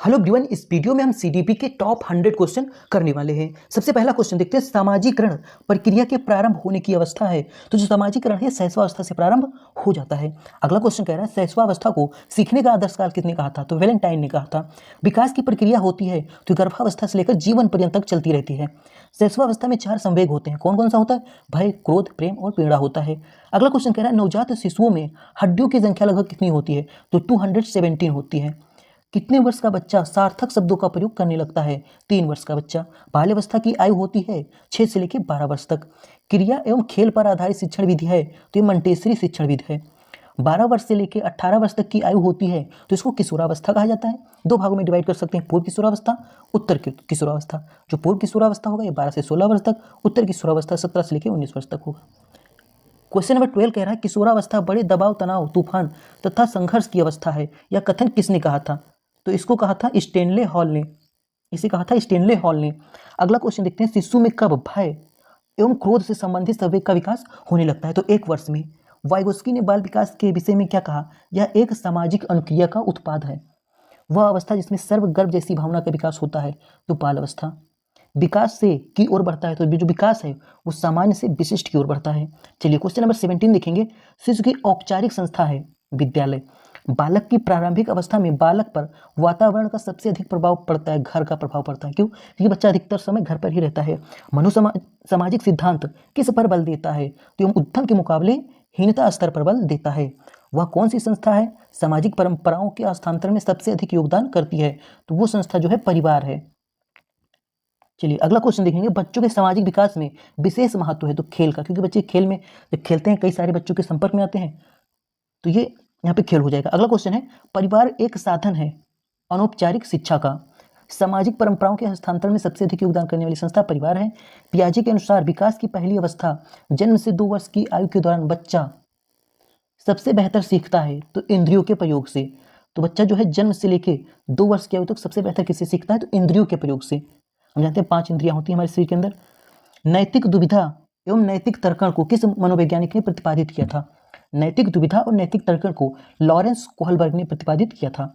Hello everyone, इस video में हम सीडीपी के टॉप 100 क्वेश्चन करने वाले हैं। सबसे पहला क्वेश्चन देखते हैं, सामाजिकरण प्रक्रिया के प्रारंभ होने की अवस्था है। तो जो सामाजिकरण है शैशवावस्था से प्रारंभ हो जाता है। अगला क्वेश्चन कह रहा है, शैशवावस्था को सीखने का आदर्श काल किसने कहा था? तो वैलेंटाइन ने कहा था। विकास की प्रक्रिया होती है तो गर्भावस्था से लेकर जीवन पर्यंत तक चलती रहती है। शैशवावस्था में 4 संवेग होते हैं। कौन कौन सा होता है? भय, क्रोध, प्रेम और पीड़ा होता है। अगला क्वेश्चन कह रहा है, नवजात शिशुओं में हड्डियों की संख्या लगभग कितनी होती है? तो 217 होती है। कितने वर्ष का बच्चा सार्थक शब्दों का प्रयोग करने लगता है? 3 वर्ष का बच्चा। बाल्यावस्था की आयु होती है 6 से लेकर 12 वर्ष तक। क्रिया एवं खेल पर आधारित शिक्षण विधि है तो ये मंटेसरी शिक्षण विधि है। 12 वर्ष से लेकर 18 वर्ष तक की आयु होती है तो इसको किशोरावस्था कहा जाता है। 2 भागों में डिवाइड कर सकते हैं, पूर्व किशोरावस्था, उत्तर किशोरावस्था। जो पूर्व किशोरावस्था होगा ये 12 से 16 वर्ष तक, उत्तर किशोरावस्था 17 से लेकर 19 वर्ष तक होगा। क्वेश्चन नंबर 12 कह रहा है, किशोरावस्था बड़े दबाव, तनाव, तूफान तथा संघर्ष की अवस्था है। यह कथन किसने कहा था? तो इसको कहा था स्टेनले हॉल ने। इसे कहा था स्टेनले हॉल ने। अगला क्वेश्चन देखते हैं, शिशु में कब भय एवं क्रोध से संबंधित संवेग का विकास होने लगता है? तो 1 वर्ष में। वाइगोस्की ने बाल विकास के विषय में क्या कहा? यह एक सामाजिक अनुक्रिया का उत्पाद है। वह अवस्था जिसमें सर्वगर्भ जैसी भावना का विकास होता है तो बाल अवस्था। विकास से की ओर बढ़ता है तो जो विकास है वो सामान्य से विशिष्ट की ओर बढ़ता है। चलिए क्वेश्चन नंबर 17 देखेंगे, शिशु की औपचारिक संस्था है विद्यालय। बालक की प्रारंभिक अवस्था में बालक पर वातावरण का सबसे अधिक प्रभाव पड़ता है, घर का प्रभाव पड़ता है। क्यों? क्योंकि बच्चा अधिकतर समय घर पर ही रहता है। सामाजिक सिद्धांत किस पर बल देता है? तो उद्यम के मुकाबले हीनता स्तर पर बल देता है। वह कौन सी संस्था है सामाजिक परंपराओं के हस्तांतरण में सबसे अधिक योगदान करती है? तो वो संस्था जो है परिवार है। चलिए अगला क्वेश्चन देखेंगे, बच्चों के सामाजिक विकास में विशेष महत्व है तो खेल का, क्योंकि बच्चे खेल में जब खेलते हैं कई सारे बच्चों के संपर्क में आते हैं तो ये यहाँ पे खेल हो जाएगा। अगला क्वेश्चन है, परिवार एक साधन है अनौपचारिक शिक्षा का। सामाजिक परंपराओं के हस्तांतरण में सबसे अधिक योगदान करने वाली संस्था परिवार है। पियाजे के अनुसार विकास की पहली अवस्था जन्म से 2 वर्ष की आयु के दौरान बच्चा सबसे बेहतर सीखता है तो इंद्रियों के प्रयोग से। तो बच्चा जो है जन्म से लेके 2 वर्ष की आयु तक सबसे बेहतर किससे सीखता है? तो इंद्रियों के प्रयोग से। हम जानते हैं 5 इंद्रियां होती हैं हमारे शरीर के अंदर। नैतिक दुविधा एवं नैतिक तर्कण को किस मनोवैज्ञानिक ने प्रतिपादित किया था? नैतिक दुविधा और नैतिक तर्कण को लॉरेंस कोहलबर्ग ने प्रतिपादित किया था।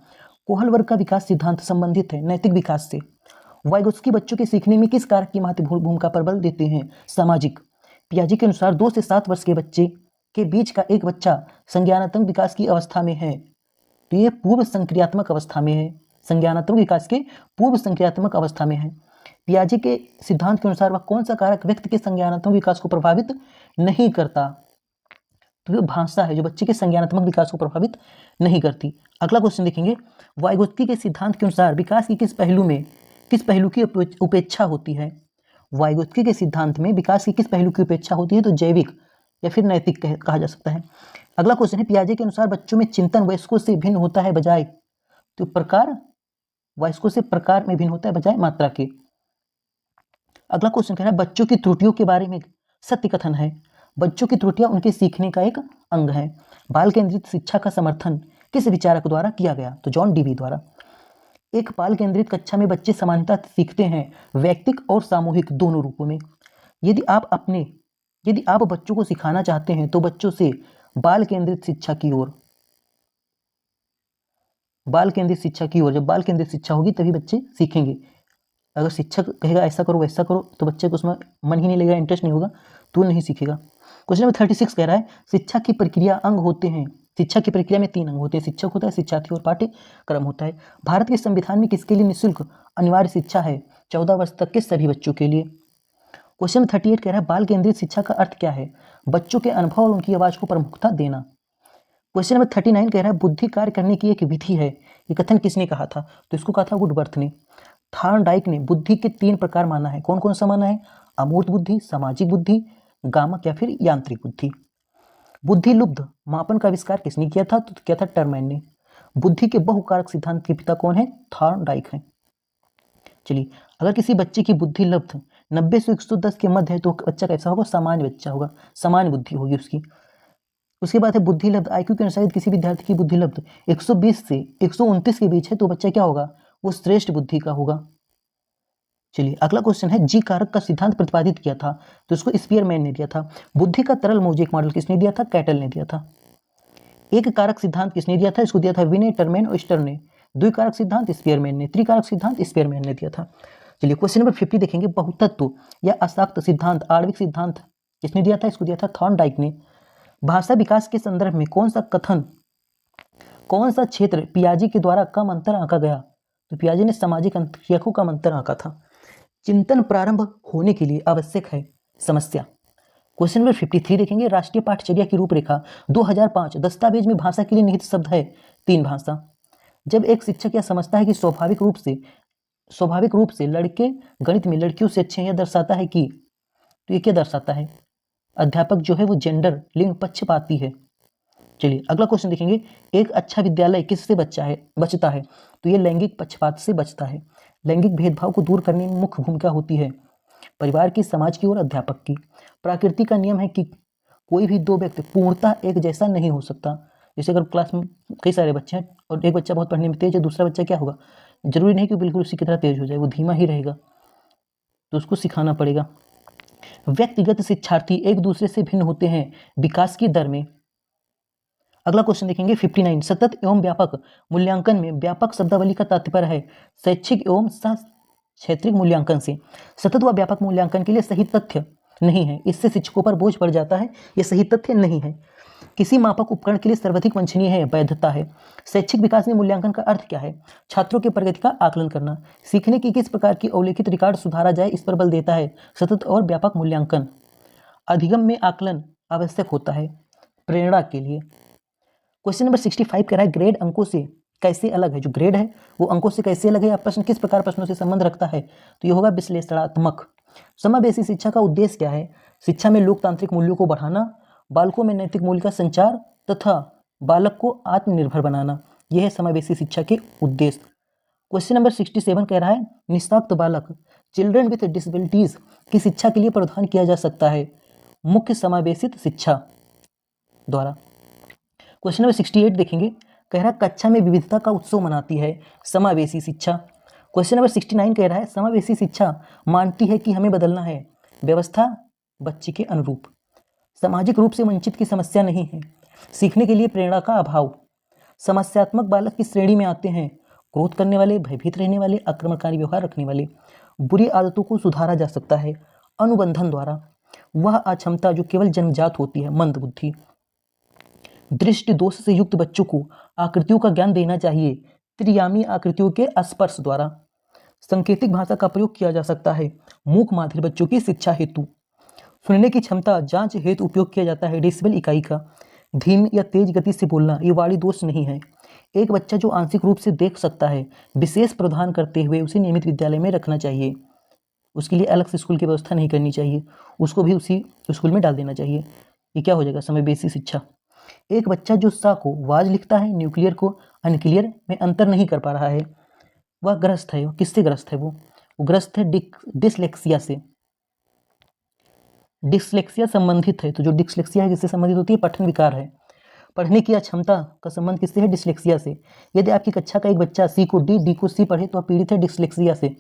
कोहलबर्ग का विकास सिद्धांत संबंधित है नैतिक विकास से। वाइगोत्स्की बच्चों के सीखने में किस कारक की महत्वपूर्ण भूमिका पर बल देते हैं? सामाजिक। पियाजे के अनुसार 2 से 7 वर्ष के बच्चे के बीच का एक बच्चा संज्ञानात्मक विकास की अवस्था में है तो ये पूर्व संक्रियात्मक अवस्था में है। संज्ञानात्मक विकास के पूर्व संक्रियात्मक अवस्था में है। पियाजे के सिद्धांत के अनुसार वह कौन सा कारक व्यक्ति के संज्ञानात्मक विकास को प्रभावित नहीं करता? तो ये भाषा है जो बच्चे के संज्ञानात्मक विकास को प्रभावित नहीं करती। अगला क्वेश्चन देखेंगे, वाइगोत्स्की के सिद्धांत के अनुसार विकास की किस पहलू की उपेक्षा होती है? वाइगोत्स्की के सिद्धांत में विकास की किस पहलू की उपेक्षा होती है? तो जैविक या फिर नैतिक कहा जा सकता है। अगला क्वेश्चन है, पियाजे के अनुसार बच्चों में चिंतन वयस्कों से भिन्न होता है बजाय, तो प्रकार वयस्कों से प्रकार में भिन्न होता है बजाय मात्रा के। अगला क्वेश्चन कह रहा है, बच्चों की त्रुटियों के बारे में सत्य कथन है। बच्चों की त्रुटियां उनके सीखने का एक अंग है। बाल केंद्रित शिक्षा का समर्थन किस विचारक द्वारा किया गया? तो जॉन डीवी द्वारा। एक बाल केंद्रित कक्षा में बच्चे समानता सीखते हैं वैयक्तिक और सामूहिक दोनों रूपों में। यदि आप बच्चों को सिखाना चाहते हैं तो बच्चों से बाल केंद्रित शिक्षा की ओर जब बाल केंद्रित शिक्षा होगी तभी बच्चे सीखेंगे। अगर शिक्षक कहेगा ऐसा करो वैसा करो तो बच्चे को उसमें मन ही नहीं लगेगा, इंटरेस्ट नहीं होगा तो नहीं सीखेगा। क्वेश्चन नंबर 36 कह रहा है, शिक्षा की प्रक्रिया अंग होते हैं। शिक्षा की प्रक्रिया में 3 अंग होते हैं, शिक्षक होता है, शिक्षार्थी और पाठ्यक्रम होता है। भारत के संविधान में किसके लिए निःशुल्क अनिवार्य शिक्षा है? 14 वर्ष तक के सभी बच्चों के लिए। क्वेश्चन 38 कह रहा है, बाल केंद्रित शिक्षा का अर्थ क्या है? बच्चों के अनुभव और उनकी आवाज को प्रमुखता देना। क्वेश्चन नंबर 39 कह रहा है, बुद्धि कार्य करने की एक विधि है। ये कथन किसने कहा था? तो इसको कहा था वुडवर्थ ने। थॉर्नडाइक ने बुद्धि के 3 प्रकार माना है। कौन कौन सा माना है? अमूर्त बुद्धि, सामाजिक बुद्धि, गामक या फिर यांत्रिक बुद्धि। बुद्धि लुब्ध मापन का आविष्कार किसने किया था? तो किया था टर्मैन ने। बुद्धि के बहुकारक सिद्धांत के पिता कौन है? थॉर्नडाइक है। चलिए, अगर किसी बच्चे की बुद्धि लब्ध 90 से 110 के मध्य है तो बच्चा कैसा होगा? सामान्य बच्चा होगा, सामान्य बुद्धि होगी उसकी। उसके बाद है बुद्धि लब्ध आईक्यू के अनुसार किसी विद्यार्थी की बुद्धि लब्ध 120 से 129 के बीच है तो बच्चा क्या होगा? वो श्रेष्ठ बुद्धि का होगा। चलिए अगला क्वेश्चन है, जी कारक का सिद्धांत प्रतिपादित किया था तो इसको स्पीयरमैन ने दिया था। बुद्धि का तरल मोजेक मॉडल किसने दिया था? कैटल ने दिया था। एक कारक सिद्धांत किसने दिया था? इसको दिया था विनय, टर्मेन और स्टर ने। द्विकारक सिद्धांत स्पेयरमैन ने, त्रिकारक सिद्धांत स्पेयरमैन ने दिया था। चलिए क्वेश्चन नंबर 50 देखेंगे। बहुतत्व या अशाक्त सिद्धांत, आणविक सिद्धांत किसने दिया था? इसको दिया था थॉर्नडाइक ने। भाषा विकास के संदर्भ में कौन सा क्षेत्र पियाजे के द्वारा कम अंतर आंका गया? तो पियाजे ने सामाजिक अंतरिक्ष को कम अंतर आंका था। चिंतन प्रारंभ होने के लिए आवश्यक है समस्या। क्वेश्चन नंबर 53 देखेंगे। राष्ट्रीय पाठचर्या की रूपरेखा 2005 दस्तावेज में भाषा के लिए निहित शब्द है 3 भाषा। जब एक शिक्षक यह समझता है कि स्वाभाविक रूप से लड़के गणित में लड़कियों से अच्छे हैं, यह दर्शाता है कि, तो ये क्या दर्शाता है? अध्यापक जो है वो जेंडर लिंग पक्षपाती है। चलिए अगला क्वेश्चन देखेंगे। एक अच्छा विद्यालय किससे बचता है? तो ये लैंगिक पक्षपात से बचता है। लैंगिक भेदभाव को दूर करने में मुख्य भूमिका होती है परिवार की, समाज की और अध्यापक की। प्रकृति का नियम है कि कोई भी 2 व्यक्ति पूर्णतः एक जैसा नहीं हो सकता। जैसे अगर क्लास में कई सारे बच्चे हैं और एक बच्चा बहुत पढ़ने में तेज है, दूसरा बच्चा क्या होगा? जरूरी नहीं कि बिल्कुल उसी की तरह तेज हो जाए, वो धीमा ही रहेगा, तो उसको सिखाना पड़ेगा। व्यक्तिगत शिक्षार्थी एक दूसरे से भिन्न होते हैं विकास की दर में। अगला क्वेश्चन देखेंगे 59। सतत एवं व्यापक मूल्यांकन में व्यापक शब्दावली का तात्पर्य है शैक्षिक एवं क्षेत्रीय मूल्यांकन से। सतत व व्यापक मूल्यांकन के लिए सही तथ्य नहीं है, इससे शिक्षकों पर बोझ पड़ जाता है, यह सही तथ्य नहीं है। किसी मापक उपकरण के लिए सर्वाधिक वांछनीय है वैधता है। शैक्षिक विकास में मूल्यांकन का अर्थ क्या है? छात्रों की प्रगति का आकलन करना। सीखने की किस प्रकार की अवलोकित रिकॉर्ड सुधारा जाए, इस पर बल देता है सतत और व्यापक मूल्यांकन। अधिगम में आकलन आवश्यक होता है प्रेरणा के लिए। क्वेश्चन नंबर 65 कह रहा है ग्रेड अंकों से कैसे अलग है? जो ग्रेड है वो अंकों से कैसे अलग है? प्रश्न किस प्रकार प्रश्नों से संबंध रखता है? तो ये होगा विश्लेषणात्मक। समावेशी शिक्षा का उद्देश्य क्या है? शिक्षा में लोकतांत्रिक मूल्यों को बढ़ाना, बालकों में नैतिक मूल्य का संचार तथा बालक को आत्मनिर्भर बनाना, यह है समावेशी शिक्षा के उद्देश्य। क्वेश्चन नंबर 67 कह रहा है निःशक्त बालक, चिल्ड्रन विथ डिसेबिलिटीज की शिक्षा के लिए प्रावधान किया जा सकता है मुख्य समावेशित शिक्षा द्वारा। क्वेश्चन नंबर 68 देखेंगे। कह रहा है कक्षा में विविधता का उत्सव मनाती है समावेशी शिक्षा। क्वेश्चन नंबर 69 कह रहा है समावेशी शिक्षा मानती है कि हमें बदलना है व्यवस्था बच्चे के अनुरूप। सामाजिक रूप से वंचित की समस्या नहीं है। सीखने के लिए प्रेरणा का अभाव। समस्यात्मक बालक की श्रेणी में आते हैं क्रोध करने वाले, भयभीत रहने वाले, आक्रमणकारी व्यवहार रखने वाले। बुरी आदतों को सुधारा जा सकता है अनुबंधन द्वारा। वह अक्षमता जो केवल जन्मजात होती है मंदबुद्धि। दृष्टि दोष से युक्त बच्चों को आकृतियों का ज्ञान देना चाहिए त्रियामी आकृतियों के स्पर्श द्वारा। सांकेतिक भाषा का प्रयोग किया जा सकता है मूक माधिर बच्चों की शिक्षा हेतु। सुनने की क्षमता जांच हेतु उपयोग किया जाता है डेसिबल इकाई का। धीमी या तेज गति से बोलना ये वाणी दोष नहीं है। एक बच्चा जो आंशिक रूप से देख सकता है विशेष प्रावधान करते हुए उसे नियमित विद्यालय में रखना चाहिए। उसके लिए अलग से स्कूल की व्यवस्था नहीं करनी चाहिए, उसको भी उसी स्कूल में डाल देना चाहिए। ये क्या हो जाएगा? समावेशी शिक्षा। एक बच्चा जो सा को वाज लिखता है, न्यूक्लियर को अनक्लियर में अंतर नहीं कर पा रहा है, वह ग्रस्त है। किससे ग्रस्त है? वो ग्रस्त है डिसलेक्सिया से। डिसलेक्सिया संबंधित है, तो जो डिसलेक्सिया है किससे संबंधित होती है? पठन विकार है। पढ़ने की अक्षमता का संबंध किससे है? डिसलेक्सिया से। यदि आपकी कक्षा का एक बच्चा सी को डी को सी पढ़े तो पीड़ित है डिसलेक्सिया से।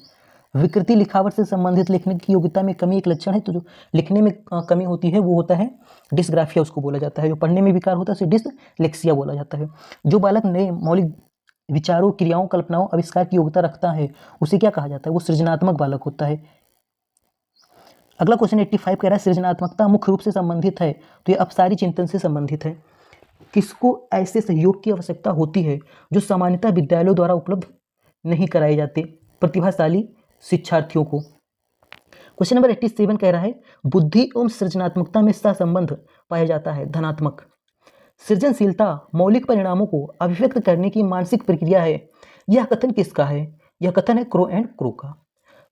विकृति लिखावट से संबंधित लिखने की योग्यता में कमी एक लक्षण है, तो जो लिखने में कमी होती है वो होता है डिसग्राफिया, उसको बोला जाता है। जो पढ़ने में विकार होता है उसे डिसलेक्सिया बोला जाता है। जो बालक नए मौलिक विचारों, क्रियाओं, कल्पनाओं, आविष्कार की योग्यता रखता है उसे क्या कहा जाता है? वो सृजनात्मक बालक होता है। अगला क्वेश्चन 85 कह रहा है सृजनात्मकता मुख्य रूप से संबंधित है, तो ये अपसारी चिंतन से संबंधित है। किसको ऐसे सहयोग की आवश्यकता होती है जो सामान्यतः विद्यालयों द्वारा उपलब्ध नहीं कराए जाते? प्रतिभाशाली शिक्षार्थियों को। क्वेश्चन नंबर 87 कह रहा है बुद्धि एवं सृजनात्मकता में सहसंबंध पाया जाता है धनात्मक। सृजनशीलता मौलिक परिणामों को अभिव्यक्त करने की मानसिक प्रक्रिया है। यह कथन किसका है? यह कथन है क्रो एंड क्रो का।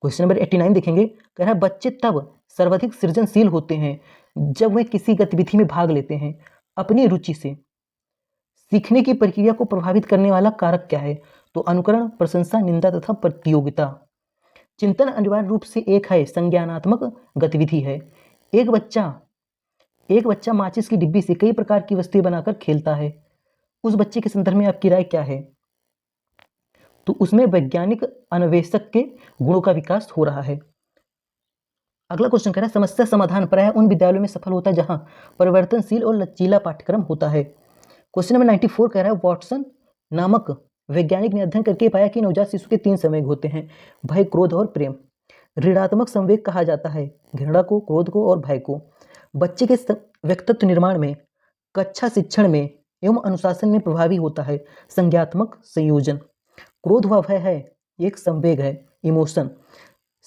क्वेश्चन नंबर 89 देखेंगे। कह रहा है बच्चे तब सर्वाधिक सृजनशील होते हैं जब वे किसी गतिविधि में भाग लेते हैं अपनी रुचि से। सीखने की प्रक्रिया को प्रभावित करने वाला कारक क्या है? तो अनुकरण, प्रशंसा, निंदा तथा प्रतियोगिता। चिंतन अनिवार्य रूप से एक है संज्ञानात्मक गतिविधि है। एक बच्चा माचिस की डिब्बी से कई प्रकार की वस्तुएं बनाकर खेलता है। उस बच्चे के संदर्भ में आपकी राय क्या है? तो उसमें वैज्ञानिक अन्वेषक के गुणों का विकास हो रहा है। अगला क्वेश्चन कह रहा है समस्या समाधान प्रायः उन विद्यालयों में सफल होता है जहां परिवर्तनशील और लचीला पाठ्यक्रम होता है। क्वेश्चन नंबर 94 कह रहा है वाटसन नामक वैज्ञानिक ने अध्ययन करके पाया कि नवजात शिशु के 3 संवेग होते हैं, भय, क्रोध और प्रेम। ऋणात्मक संवेग कहा जाता है घृणा को, क्रोध को और भय को। बच्चे के व्यक्तित्व निर्माण में, कक्षा शिक्षण में एवं अनुशासन में प्रभावी होता है संज्ञात्मक संयोजन। क्रोध व भय है एक संवेग है, इमोशन।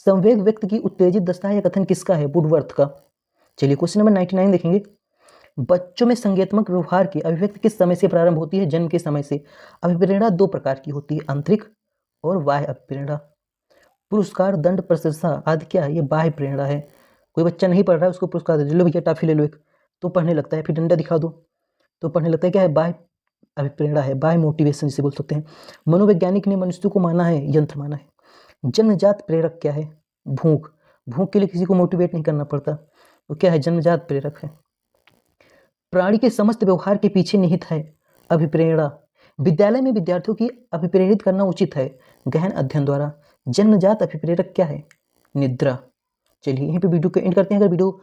संवेग व्यक्ति की उत्तेजित दशा है। कथन किसका है? वुडवर्थ का। चलिए क्वेश्चन नंबर 99 देखेंगे। बच्चों में संज्ञात्मक व्यवहार की अभिव्यक्ति किस समय से प्रारंभ होती है? जन्म के समय से। अभिप्रेरणा 2 प्रकार की होती है, आंतरिक और बाह्य अभिप्रेरणा। पुरस्कार, दंड, प्रशंसा आदि क्या है? ये बाह्य प्रेरणा है। कोई बच्चा नहीं पढ़ रहा है, उसको पुरस्कार दे दो, लो भैया टॉफी ले लो एक, तो पढ़ने लगता है। फिर डंडा दिखा दो तो पढ़ने लगता है। क्या है? बाह्य अभिप्रेरणा है, बाह्य मोटिवेशन जिसे बोल सकते हैं। मनोवैज्ञानिक ने मनुष्य को माना है यंत्र माना है। जन्मजात प्रेरक क्या है? भूख। भूख के लिए किसी को मोटिवेट नहीं करना पड़ता, तो क्या है? जन्मजात प्रेरक है। प्राणी के समस्त व्यवहार के पीछे निहित है अभिप्रेरणा। विद्यालय में विद्यार्थियों की अभिप्रेरित करना उचित है गहन अध्ययन द्वारा। जन्मजात अभिप्रेरक क्या है? निद्रा। चलिए यहीं पे वीडियो को एंड करते हैं। अगर वीडियो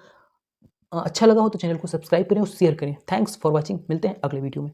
अच्छा लगा हो तो चैनल को सब्सक्राइब करें और शेयर करें। Thanks for watching. मिलते हैं अगले वीडियो में।